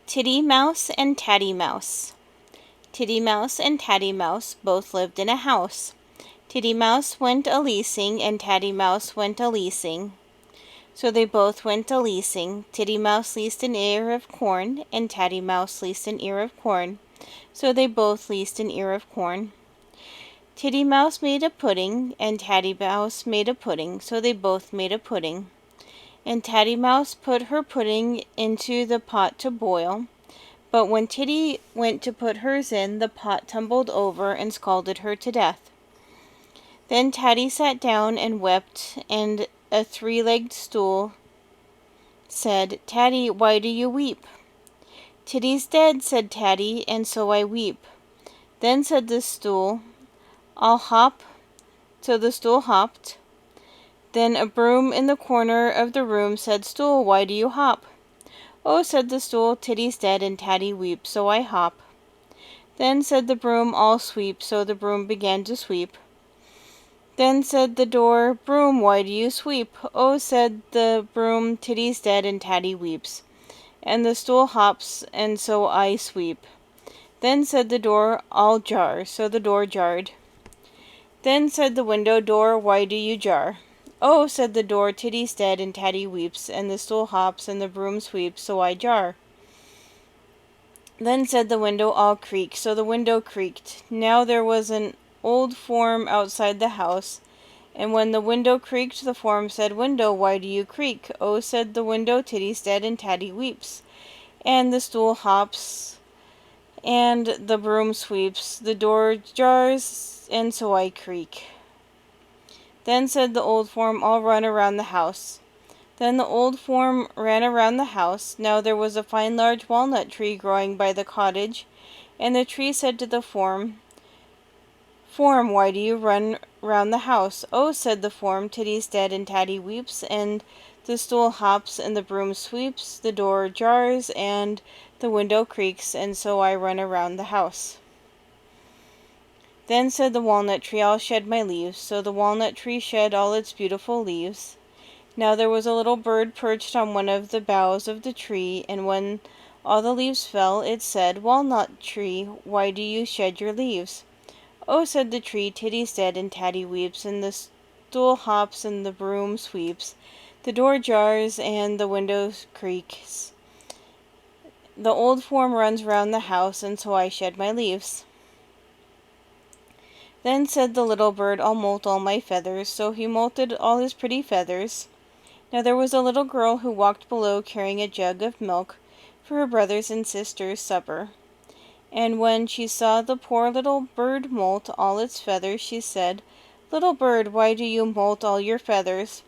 Titty Mouse and Tatty Mouse. Titty Mouse and Tatty Mouse both lived in a house. Titty Mouse went a-leasing, and Tatty Mouse went a-leasing. So they both went a-leasing. Titty Mouse leased an ear of corn, and Tatty Mouse leased an ear of corn. So they both leased an ear of corn. Titty Mouse made a pudding, and Tatty Mouse made a pudding. So they both made a pudding. And Tatty Mouse put her pudding into the pot to boil. But when Titty went to put hers in, the pot tumbled over and scalded her to death. Then Tatty sat down and wept, and a three-legged stool said, "Tatty, why do you weep?" "Titty's dead," said Tatty, "and so I weep." Then said the stool, "I'll hop." So the stool hopped. Then a broom in the corner of the room said, "Stool, why do you hop?" "Oh," said the stool, "Titty's dead and Tatty weeps, so I hop." Then said the broom, "I'll sweep." So the broom began to sweep. Then said the door, "Broom, why do you sweep?" "Oh," said the broom, "Titty's dead and Tatty weeps." And the stool hops, and so I sweep. Then said the door, "I'll jar." So the door jarred. Then said the window, "Door, why do you jar?" "Oh," said the door, "Titty's dead and Tatty weeps, and the stool hops and the broom sweeps, so I jar." Then said the window, "I'll creak." So the window creaked. Now there was an old form outside the house, and when the window creaked, the form said, "Window, why do you creak?" "Oh," said the window, "Titty's dead and Tatty weeps." And the stool hops, and the broom sweeps, the door jars, and so I creak. Then said the old form, "I'll run around the house." Then the old form ran around the house. Now there was a fine large walnut tree growing by the cottage, and the tree said to the form, "Form, why do you run round the house?" "Oh," said the form, "Titty's dead and Tatty weeps, and the stool hops and the broom sweeps, the door jars and the window creaks, and so I run around the house." Then said the walnut tree, "I'll shed my leaves." So the walnut tree shed all its beautiful leaves. Now there was a little bird perched on one of the boughs of the tree, and when all the leaves fell, it said, "Walnut tree, why do you shed your leaves?" "Oh," said the tree, "Titty's dead and Tatty weeps, and the stool hops and the broom sweeps, the door jars and the window creaks. The old form runs round the house, and so I shed my leaves." Then said the little bird, "I'll molt all my feathers." So he molted all his pretty feathers. Now there was a little girl who walked below carrying a jug of milk for her brothers and sisters' supper. And when she saw the poor little bird molt all its feathers, she said, "Little bird, why do you molt all your feathers?"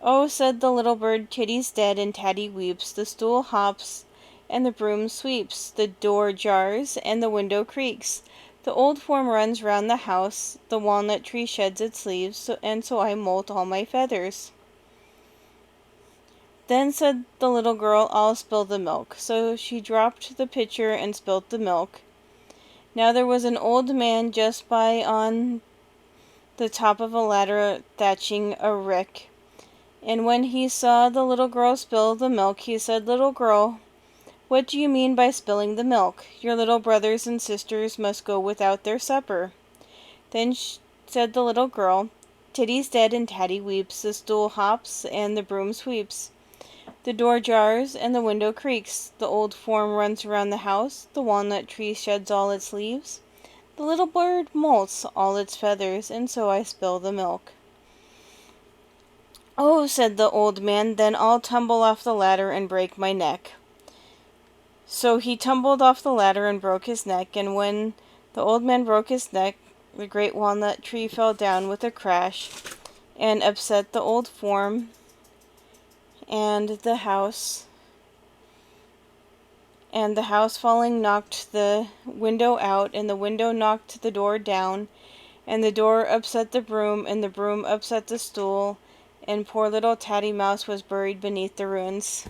"Oh," said the little bird, "Titty's dead and Tatty weeps, the stool hops and the broom sweeps, the door jars and the window creaks, the old form runs round the house, the walnut tree sheds its leaves, and so I molt all my feathers." Then said the little girl, "I'll spill the milk." So she dropped the pitcher and spilt the milk. Now there was an old man just by on the top of a ladder thatching a rick. And when he saw the little girl spill the milk, he said, "Little girl, what do you mean by spilling the milk? Your little brothers and sisters must go without their supper." Then said the little girl, "Titty's dead and Tatty weeps, the stool hops and the broom sweeps, the door jars and the window creaks, the old form runs around the house, the walnut tree sheds all its leaves, the little bird molts all its feathers, and so I spill the milk." "Oh," said the old man, "then I'll tumble off the ladder and break my neck." So he tumbled off the ladder and broke his neck, and when the old man broke his neck, the great walnut tree fell down with a crash and upset the old form and the house falling knocked the window out, and the window knocked the door down, and the door upset the broom, and the broom upset the stool, and poor little Tatty Mouse was buried beneath the ruins.